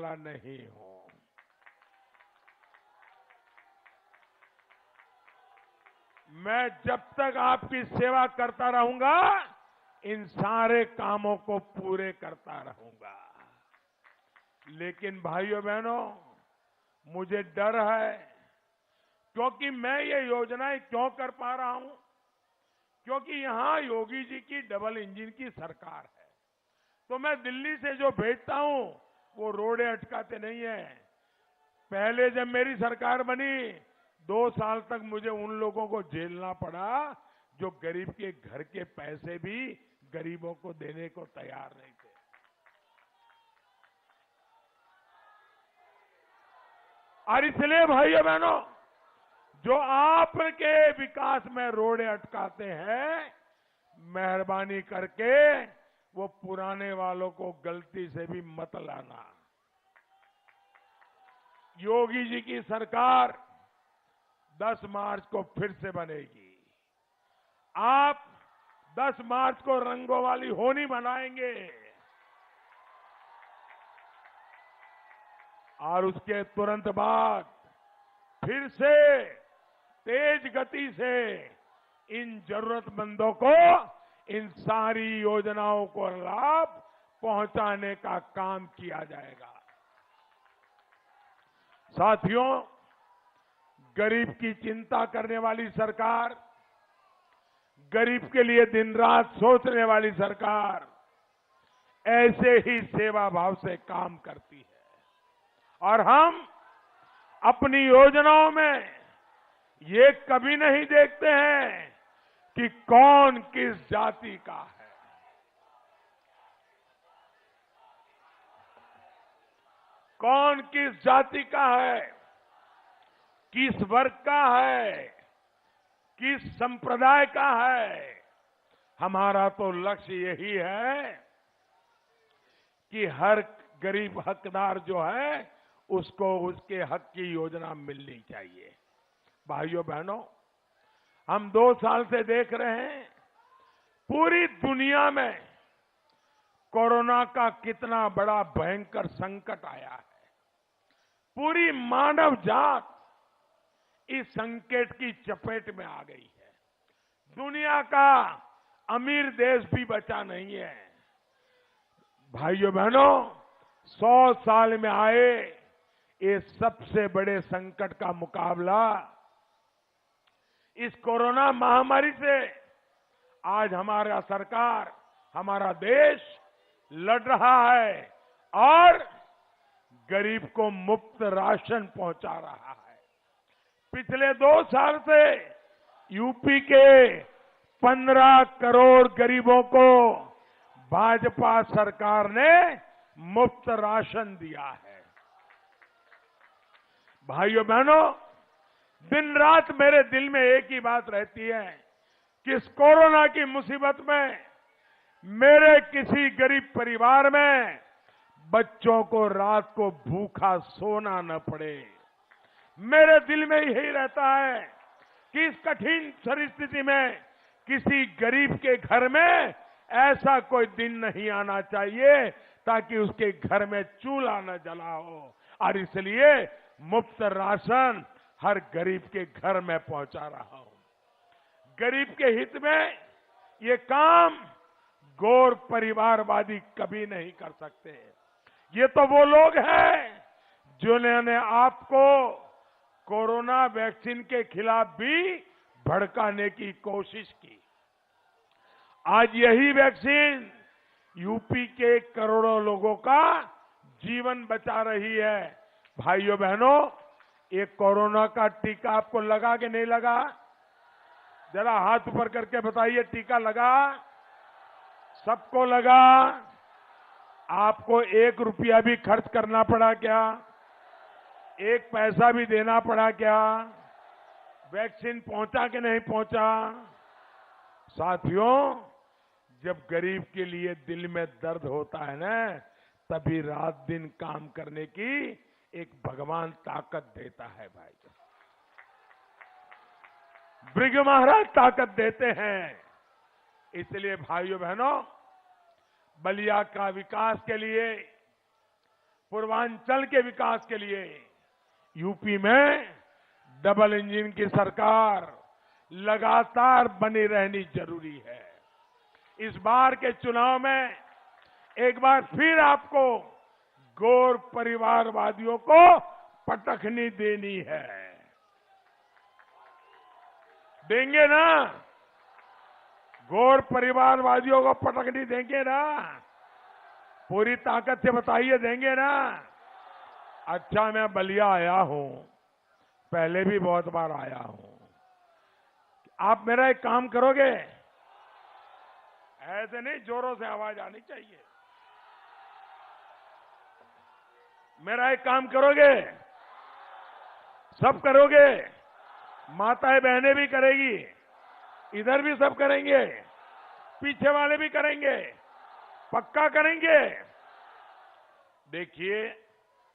वाला नहीं हूं। मैं जब तक आपकी सेवा करता रहूंगा, इन सारे कामों को पूरे करता रहूंगा। लेकिन भाइयों बहनों, मुझे डर है, क्योंकि मैं ये योजनाएं क्यों कर पा रहा हूं? क्योंकि यहां योगी जी की डबल इंजन की सरकार है। तो मैं दिल्ली से जो भेजता हूं वो रोड़े अटकाते नहीं है। पहले जब मेरी सरकार बनी, 2 साल तक मुझे उन लोगों को झेलना पड़ा जो गरीब के घर के पैसे भी गरीबों को देने को तैयार नहीं थे। और इसलिए भाइयों बहनों, जो आपके विकास में रोड़े अटकाते हैं, मेहरबानी करके वो पुराने वालों को गलती से भी मत लाना। योगी जी की सरकार 10 मार्च को फिर से बनेगी। आप 10 मार्च को रंगों वाली होली मनाएंगे और उसके तुरंत बाद फिर से तेज गति से इन जरूरतमंदों को इन सारी योजनाओं को लाभ पहुंचाने का काम किया जाएगा। साथियों, गरीब की चिंता करने वाली सरकार, गरीब के लिए दिन रात सोचने वाली सरकार ऐसे ही सेवा भाव से काम करती है। और हम अपनी योजनाओं में ये कभी नहीं देखते हैं कि कौन किस जाति का है। कौन किस जाति का है, किस वर्ग का है, किस संप्रदाय का है। हमारा तो लक्ष्य यही है कि हर गरीब हकदार जो है उसको उसके हक की योजना मिलनी चाहिए। भाइयों बहनों, हम 2 साल से देख रहे हैं पूरी दुनिया में कोरोना का कितना बड़ा भयंकर संकट आया है। पूरी मानव जात इस संकट की चपेट में आ गई है। दुनिया का अमीर देश भी बचा नहीं है। भाइयों बहनों, 100 साल में आए ये सबसे बड़े संकट का मुकाबला इस कोरोना महामारी से आज हमारा सरकार, हमारा देश लड़ रहा है और गरीब को मुफ्त राशन पहुंचा रहा है। पिछले 2 साल से यूपी के 15 करोड़ गरीबों को भाजपा सरकार ने मुफ्त राशन दिया है। भाइयों बहनों, दिन रात मेरे दिल में एक ही बात रहती है कि इस कोरोना की मुसीबत में मेरे किसी गरीब परिवार में बच्चों को रात को भूखा सोना न पड़े। मेरे दिल में यही रहता है कि इस कठिन परिस्थिति में किसी गरीब के घर में ऐसा कोई दिन नहीं आना चाहिए ताकि उसके घर में चूल्हा न जला हो। और इसलिए मुफ्त राशन हर गरीब के घर में पहुंचा रहा हूं। गरीब के हित में ये काम गौर परिवारवादी कभी नहीं कर सकते। ये तो वो लोग हैं जिन्होंने आपको कोरोना वैक्सीन के खिलाफ भी भड़काने की कोशिश की। आज यही वैक्सीन यूपी के करोड़ों लोगों का जीवन बचा रही है। भाइयों बहनों, ये कोरोना का टीका आपको लगा कि नहीं लगा? जरा हाथ ऊपर करके बताइए, टीका लगा? सबको लगा? आपको 1 रुपया भी खर्च करना पड़ा क्या? 1 पैसा भी देना पड़ा क्या? वैक्सीन पहुंचा कि नहीं पहुंचा? साथियों, जब गरीब के लिए दिल में दर्द होता है ना, तभी रात दिन काम करने की एक भगवान ताकत देता है। भाई, ब्रिग महाराज ताकत देते हैं। इसलिए भाइयों बहनों, बलिया का विकास के लिए पूर्वांचल के विकास के लिए यूपी में डबल इंजन की सरकार लगातार बनी रहनी जरूरी है। इस बार के चुनाव में एक बार फिर आपको गौर परिवारवादियों को पटखनी देनी है। देंगे ना? गौर परिवारवादियों को पटखनी देंगे ना? पूरी ताकत से बताइए, देंगे ना? अच्छा, मैं बलिया आया हूं, पहले भी बहुत बार आया हूं। आप मेरा एक काम करोगे? ऐसे नहीं, जोरों से आवाज आनी चाहिए। मेरा एक काम करोगे? सब करोगे? माताएं बहनें भी करेगी, इधर भी सब करेंगे, पीछे वाले भी करेंगे, पक्का करेंगे। देखिए,